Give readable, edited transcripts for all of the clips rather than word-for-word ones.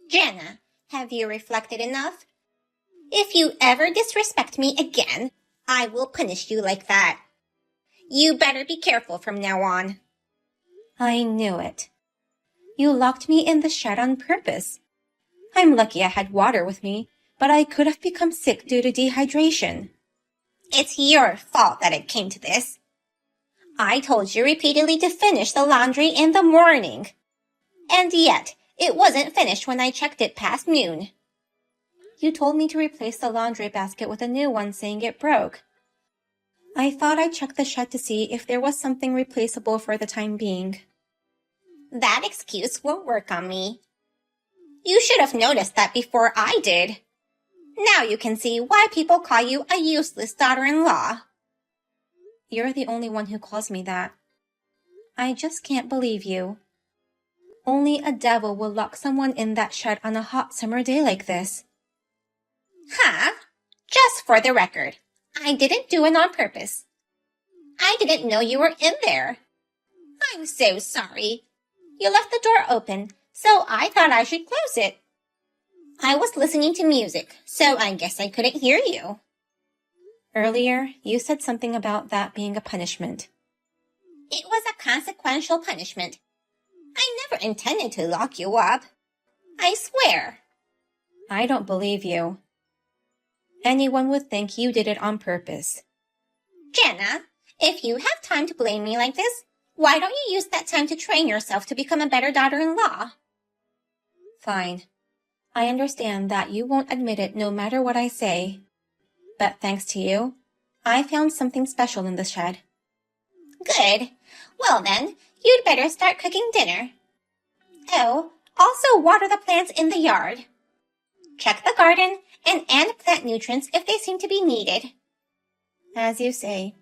Jenna, have you reflected enough? If you ever disrespect me again, I will punish you like that. You better be careful from now on. I knew it. You locked me in the shed on purpose. I'm lucky I had water with me, but I could have become sick due to dehydration. It's your fault that it came to this. I told you repeatedly to finish the laundry in the morning. And yet, it wasn't finished when I checked it past noon. You told me to replace the laundry basket with a new one, saying it broke. I thought I'd check the shed to see if there was something replaceable for the time being. That excuse won't work on me. You should have noticed that before I did. Now you can see why people call you a useless daughter-in-law. You're the only one who calls me that. I just can't believe you. Only a devil will lock someone in that shed on a hot summer day like this. Huh? Just for the record, I didn't do it on purpose. I didn't know you were in there. I'm so sorry. You left the door open, so I thought I should close it. I was listening to music, so I guess I couldn't hear you. Earlier, you said something about that being a punishment. It was a consequential punishment. I never intended to lock you up. I swear. I don't believe you. Anyone would think you did it on purpose. Jenna, if you have time to blame me like this, why don't you use that time to train yourself to become a better daughter-in-law? Fine. I understand that you won't admit it no matter what I say. But thanks to you, I found something special in the shed. Good. Well then, you'd better start cooking dinner. Oh, also water the plants in the yard. Check the garden and plant nutrients if they seem to be needed. As you say.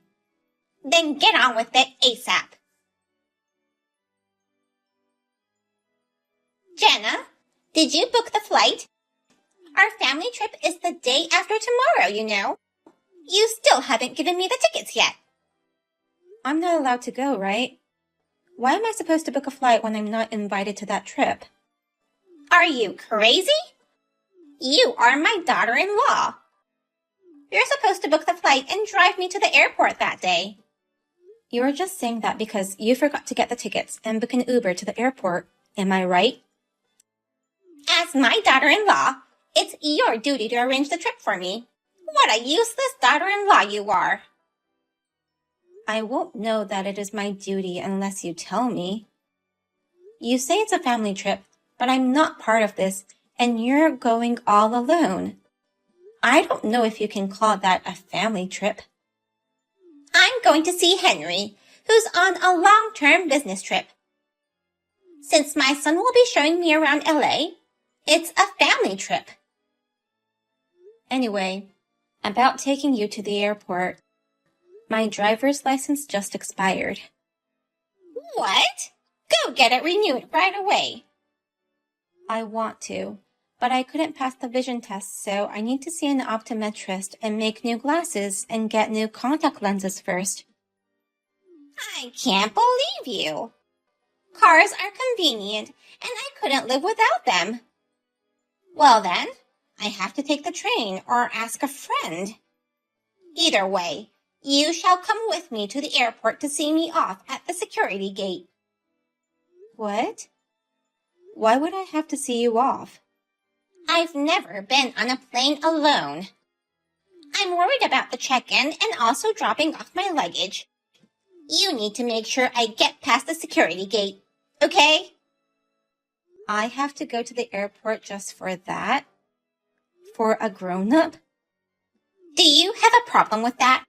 Then get on with it ASAP. Jenna, did you book the flight? Our family trip is the day after tomorrow, you know. You still haven't given me the tickets yet. I'm not allowed to go, right? Why am I supposed to book a flight when I'm not invited to that trip? Are you crazy? You are my daughter-in-law. You're supposed to book the flight and drive me to the airport that day. You're just saying that because you forgot to get the tickets and book an Uber to the airport. Am I right? As my daughter-in-law, it's your duty to arrange the trip for me. What a useless daughter-in-law you are. I won't know that it is my duty unless you tell me. You say it's a family trip, but I'm not part of this, and you're going all alone. I don't know if you can call that a family trip. I'm going to see Henry, who's on a long-term business trip. Since my son will be showing me around LA, it's a family trip. Anyway, about taking you to the airport. My driver's license just expired. What? Go get it renewed right away. I want to, but I couldn't pass the vision test, so I need to see an optometrist and make new glasses and get new contact lenses first. I can't believe you. Cars are convenient, and I couldn't live without them. Well then, I have to take the train or ask a friend. Either way, you shall come with me to the airport to see me off at the security gate. What? Why would I have to see you off? I've never been on a plane alone. I'm worried about the check-in and also dropping off my luggage. You need to make sure I get past the security gate, okay? I have to go to the airport just for that? For a grown-up? Do you have a problem with that?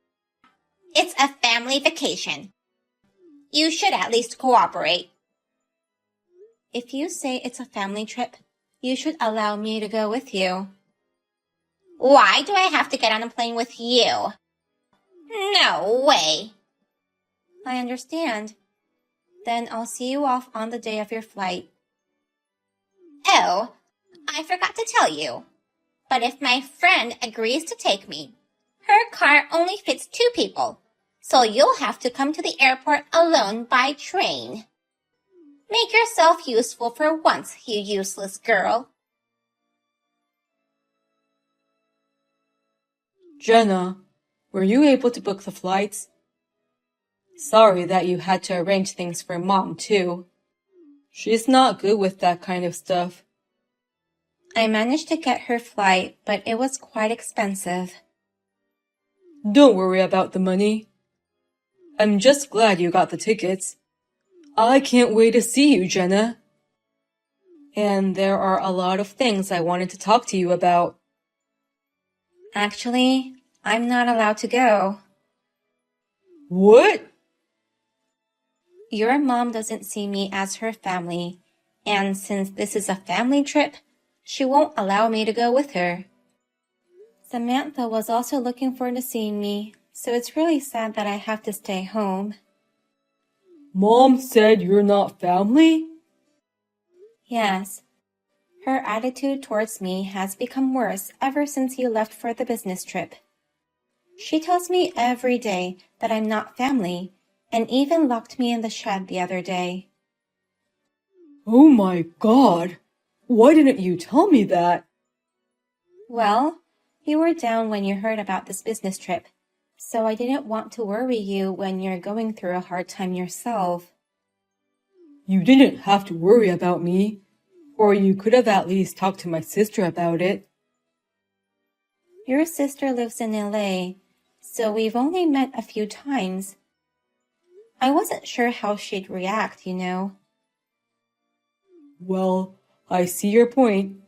It's a family vacation. You should at least cooperate. If you say it's a family trip, you should allow me to go with you. Why do I have to get on a plane with you? No way. I understand. Then I'll see you off on the day of your flight. Oh, I forgot to tell you. But if my friend agrees to take me, her car only fits 2 people, so you'll have to come to the airport alone by train. Make yourself useful for once, you useless girl. Jenna, were you able to book the flights? Sorry that you had to arrange things for Mom, too. She's not good with that kind of stuff. I managed to get her flight, but it was quite expensive. Don't worry about the money. I'm just glad you got the tickets. I can't wait to see you, Jenna. And there are a lot of things I wanted to talk to you about. Actually, I'm not allowed to go. What? Your mom doesn't see me as her family, and since this is a family trip, she won't allow me to go with her. Samantha was also looking forward to seeing me, so it's really sad that I have to stay home. Mom said you're not family? Yes. Her attitude towards me has become worse ever since you left for the business trip. She tells me every day that I'm not family, and even locked me in the shed the other day. Oh my God! Why didn't you tell me that? Well, you were down when you heard about this business trip, so I didn't want to worry you when you're going through a hard time yourself. You didn't have to worry about me, or you could have at least talked to my sister about it. Your sister lives in LA, so we've only met a few times. I wasn't sure how she'd react, you know. Well, I see your point.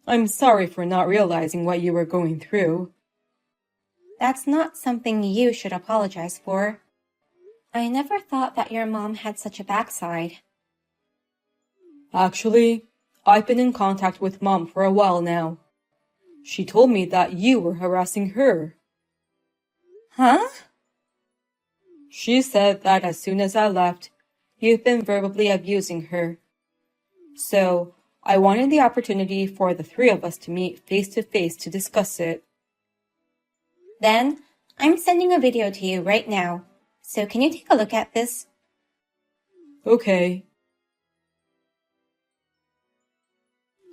I'm sorry for not realizing what you were going through. That's not something you should apologize for. I never thought that your mom had such a backside. Actually, I've been in contact with Mom for a while now. She told me that you were harassing her. Huh? She said that as soon as I left, you've been verbally abusing her. So, I wanted the opportunity for the three of us to meet face to face to discuss it. Then, I'm sending a video to you right now. So can you take a look at this? Okay.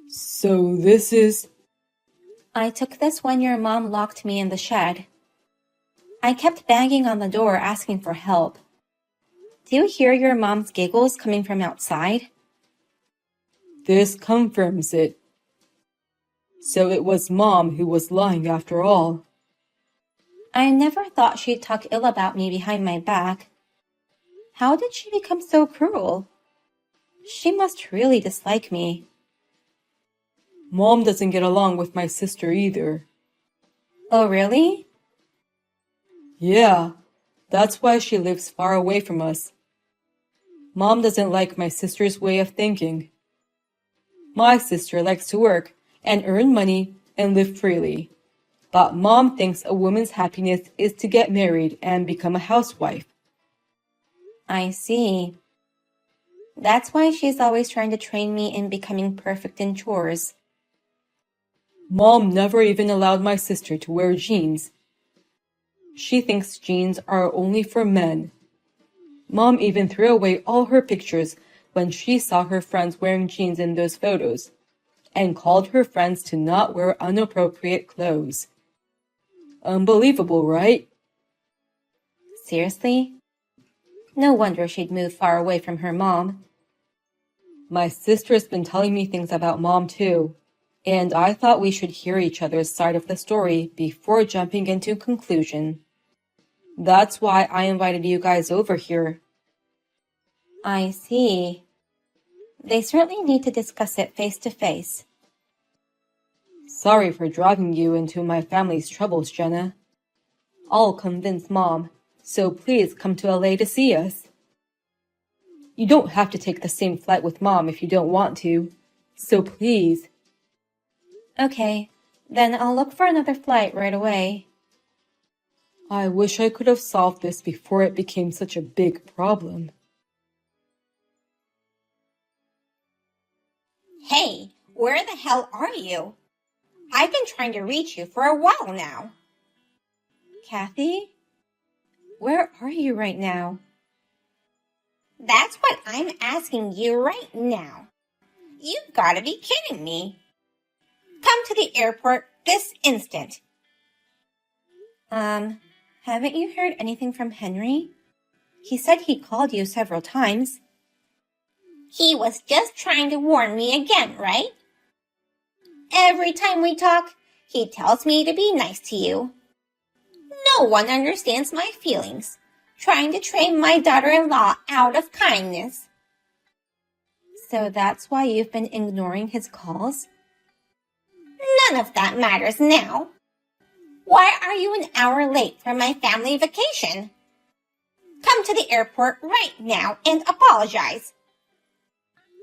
So this is... I took this when your mom locked me in the shed. I kept banging on the door asking for help. Do you hear your mom's giggles coming from outside? This confirms it. So it was Mom who was lying after all. I never thought she'd talk ill about me behind my back. How did she become so cruel? She must really dislike me. Mom doesn't get along with my sister either. Oh, really? Yeah, that's why she lives far away from us. Mom doesn't like my sister's way of thinking. My sister likes to work and earn money and live freely. But Mom thinks a woman's happiness is to get married and become a housewife. I see. That's why she's always trying to train me in becoming perfect in chores. Mom never even allowed my sister to wear jeans. She thinks jeans are only for men. Mom even threw away all her pictures when she saw her friends wearing jeans in those photos, and called her friends to not wear inappropriate clothes. Unbelievable, right? Seriously? No wonder she'd moved far away from her mom. My sister's been telling me things about Mom too, and I thought we should hear each other's side of the story before jumping into a conclusion. That's why I invited you guys over here. I see. They certainly need to discuss it face to face. Sorry for dragging you into my family's troubles, Jenna. I'll convince Mom, so please come to LA to see us. You don't have to take the same flight with Mom if you don't want to, so please. Okay, then I'll look for another flight right away. I wish I could have solved this before it became such a big problem. Hey, where the hell are you? I've been trying to reach you for a while now. Kathy? Where are you right now? That's what I'm asking you right now. You've got to be kidding me. Come to the airport this instant. Haven't you heard anything from Henry? He said he called you several times. He was just trying to warn me again, right? Every time we talk, he tells me to be nice to you. No one understands my feelings, trying to train my daughter-in-law out of kindness. So that's why you've been ignoring his calls? None of that matters now. Why are you an hour late for my family vacation? Come to the airport right now and apologize.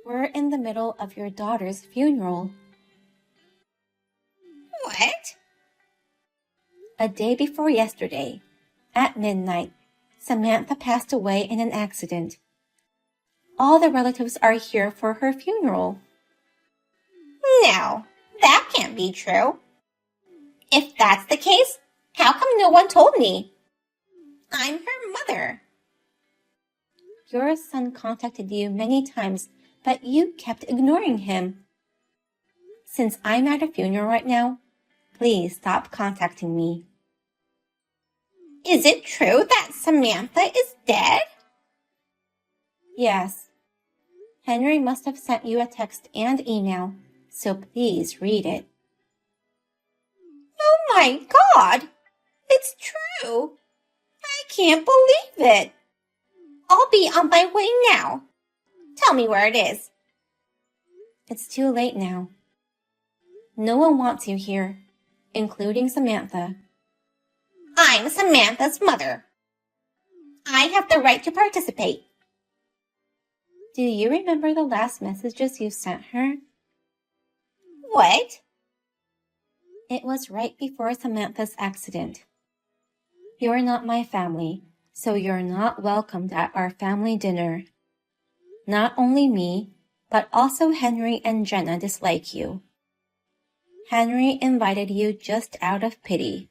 We're in the middle of your daughter's funeral. What? A day before yesterday, at midnight, Samantha passed away in an accident. All the relatives are here for her funeral. No, that can't be true. If that's the case, how come no one told me? I'm her mother. Your son contacted you many times, but you kept ignoring him. Since I'm at a funeral right now, please stop contacting me. Is it true that Samantha is dead? Yes. Henry must have sent you a text and email, so please read it. Oh my God! It's true! I can't believe it! I'll be on my way now. Tell me where it is. It's too late now. No one wants you here, including Samantha. I'm Samantha's mother. I have the right to participate. Do you remember the last messages you sent her? What? It was right before Samantha's accident. You're not my family, so you're not welcomed at our family dinner. Not only me, but also Henry and Jenna dislike you. Henry invited you just out of pity.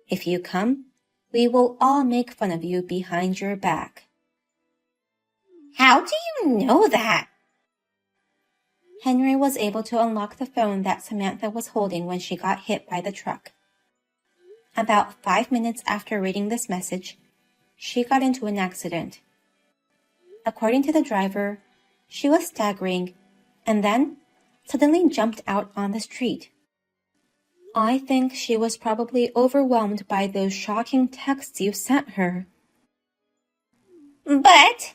If you come, we will all make fun of you behind your back. How do you know that? Henry was able to unlock the phone that Samantha was holding when she got hit by the truck. About 5 minutes after reading this message, she got into an accident. According to the driver, she was staggering and then suddenly jumped out on the street. I think she was probably overwhelmed by those shocking texts you sent her. But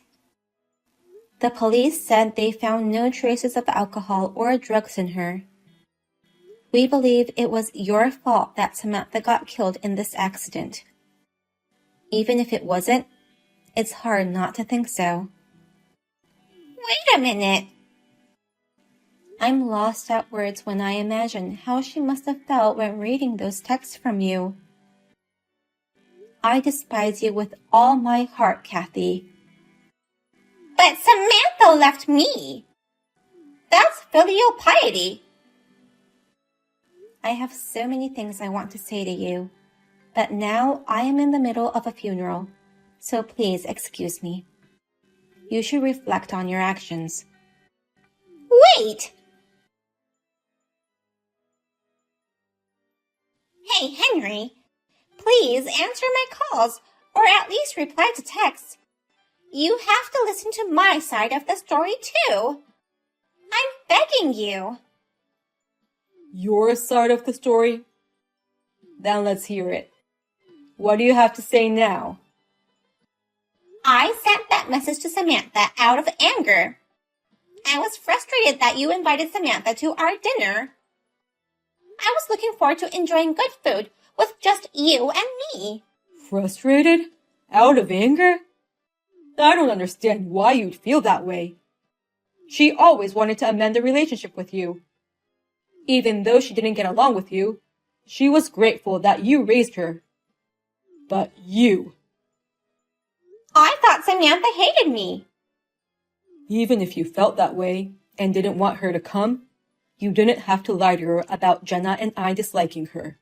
the police said they found no traces of alcohol or drugs in her. We believe it was your fault that Samantha got killed in this accident. Even if it wasn't, it's hard not to think so. Wait a minute. I'm lost at words when I imagine how she must have felt when reading those texts from you. I despise you with all my heart, Kathy. But Samantha left me. That's filial piety. I have so many things I want to say to you, but now I am in the middle of a funeral, so please excuse me. You should reflect on your actions. Wait! Hey, Henry, please answer my calls or at least reply to texts. You have to listen to my side of the story too. I'm begging you. Your side of the story? Then let's hear it. What do you have to say now? I sent that message to Samantha out of anger. I was frustrated that you invited Samantha to our dinner. I was looking forward to enjoying good food with just you and me. Frustrated? Out of anger? I don't understand why you'd feel that way. She always wanted to amend the relationship with you. Even though she didn't get along with you, she was grateful that you raised her. But you... I thought Samantha hated me. Even if you felt that way and didn't want her to come, you didn't have to lie to her about Jenna and I disliking her.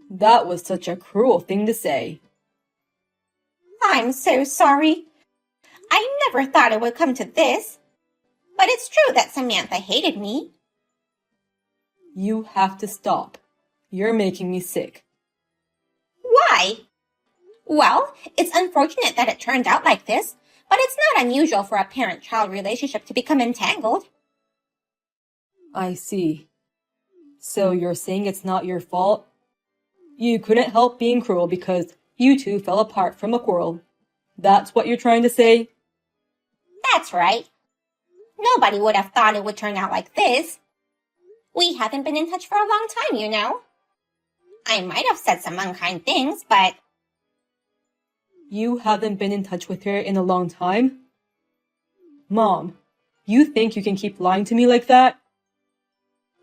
That was such a cruel thing to say. I'm so sorry. I never thought it would come to this. But it's true that Samantha hated me. You have to stop. You're making me sick. Why? Well, it's unfortunate that it turned out like this, but it's not unusual for a parent-child relationship to become entangled. I see. So you're saying it's not your fault? You couldn't help being cruel because you two fell apart from a quarrel. That's what you're trying to say? That's right. Nobody would have thought it would turn out like this. We haven't been in touch for a long time, you know. I might have said some unkind things, but... You haven't been in touch with her in a long time? Mom, you think you can keep lying to me like that?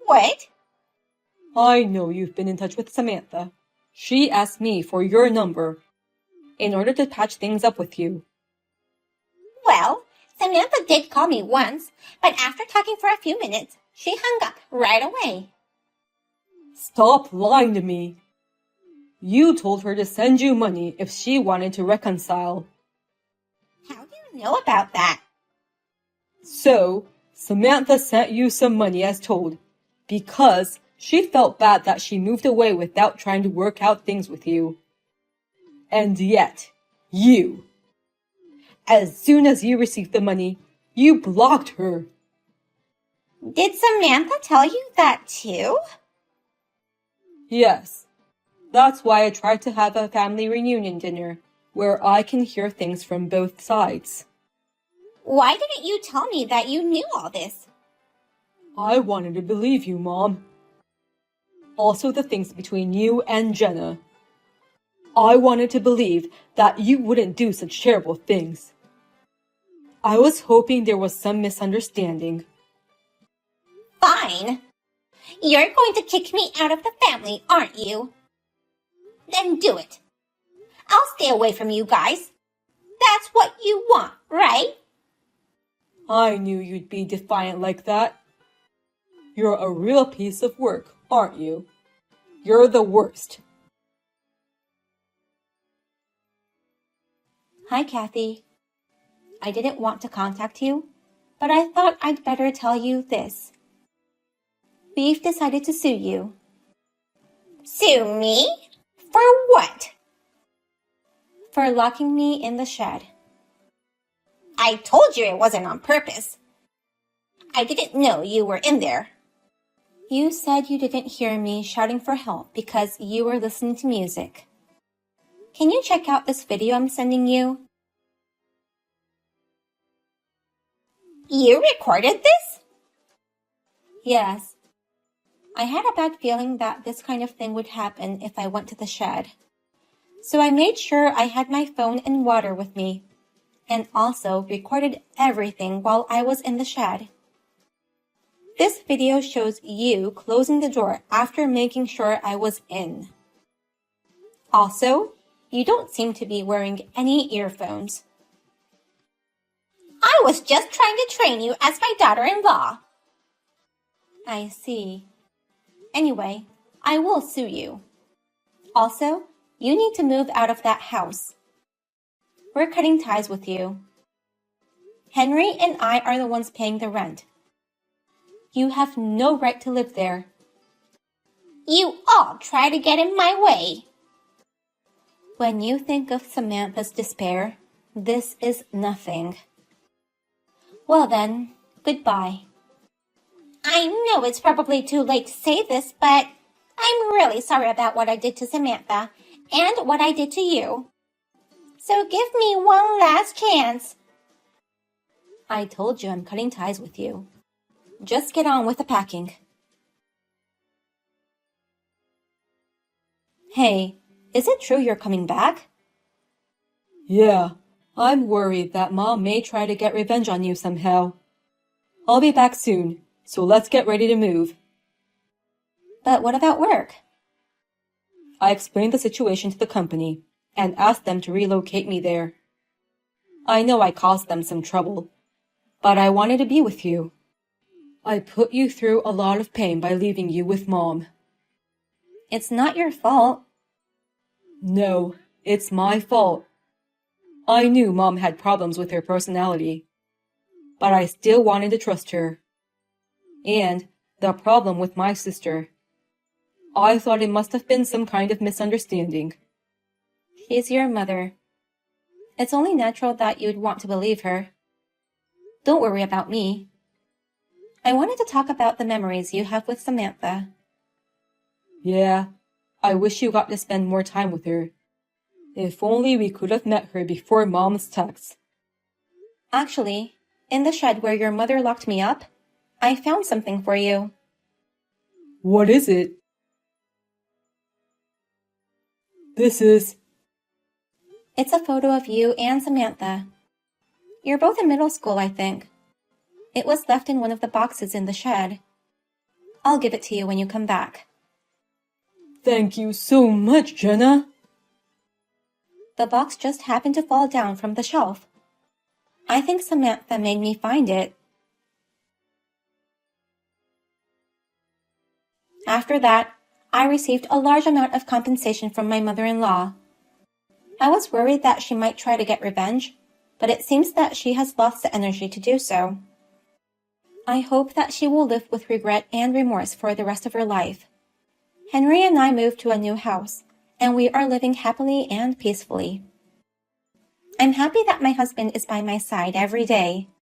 What? I know you've been in touch with Samantha. She asked me for your number in order to patch things up with you. Well, Samantha did call me once, but after talking for a few minutes, she hung up right away. Stop lying to me. You told her to send you money if she wanted to reconcile. How do you know about that? So, Samantha sent you some money as told, because she felt bad that she moved away without trying to work out things with you. And yet, as soon as you received the money, you blocked her. Did Samantha tell you that too? Yes. That's why I tried to have a family reunion dinner, where I can hear things from both sides. Why didn't you tell me that you knew all this? I wanted to believe you, Mom. Also the things between you and Jenna. I wanted to believe that you wouldn't do such terrible things. I was hoping there was some misunderstanding. Fine. You're going to kick me out of the family, aren't you? Then do it. I'll stay away from you guys. That's what you want, right? I knew you'd be defiant like that. You're a real piece of work, aren't you? You're the worst. Hi, Kathy. I didn't want to contact you, but I thought I'd better tell you this. We've decided to sue you. Sue me? For what? For locking me in the shed. I told you it wasn't on purpose. I didn't know you were in there. You said you didn't hear me shouting for help because you were listening to music. Can you check out this video I'm sending you? You recorded this? Yes. I had a bad feeling that this kind of thing would happen if I went to the shed. So I made sure I had my phone and water with me, and also recorded everything while I was in the shed. This video shows you closing the door after making sure I was in. Also, you don't seem to be wearing any earphones. I was just trying to train you as my daughter-in-law. I see. Anyway, I will sue you. Also, you need to move out of that house. We're cutting ties with you. Henry and I are the ones paying the rent. You have no right to live there. You all try to get in my way. When you think of Samantha's despair, this is nothing. Well then, goodbye. I know it's probably too late to say this, but I'm really sorry about what I did to Samantha and what I did to you. So give me one last chance. I told you I'm cutting ties with you. Just get on with the packing. Hey, is it true you're coming back? Yeah, I'm worried that Mom may try to get revenge on you somehow. I'll be back soon, so let's get ready to move. But what about work? I explained the situation to the company and asked them to relocate me there. I know I caused them some trouble, but I wanted to be with you. I put you through a lot of pain by leaving you with Mom. It's not your fault. No, it's my fault. I knew Mom had problems with her personality, but I still wanted to trust her. And the problem with my sister. I thought it must have been some kind of misunderstanding. She's your mother. It's only natural that you'd want to believe her. Don't worry about me. I wanted to talk about the memories you have with Samantha. Yeah, I wish you got to spend more time with her. If only we could have met her before Mom's text. Actually, in the shed where your mother locked me up, I found something for you. What is it? It's a photo of you and Samantha. You're both in middle school, I think. It was left in one of the boxes in the shed. I'll give it to you when you come back. Thank you so much, Jenna. The box just happened to fall down from the shelf. I think Samantha made me find it. After that, I received a large amount of compensation from my mother-in-law. I was worried that she might try to get revenge, but it seems that she has lost the energy to do so. I hope that she will live with regret and remorse for the rest of her life. Henry and I moved to a new house, and we are living happily and peacefully. I'm happy that my husband is by my side every day.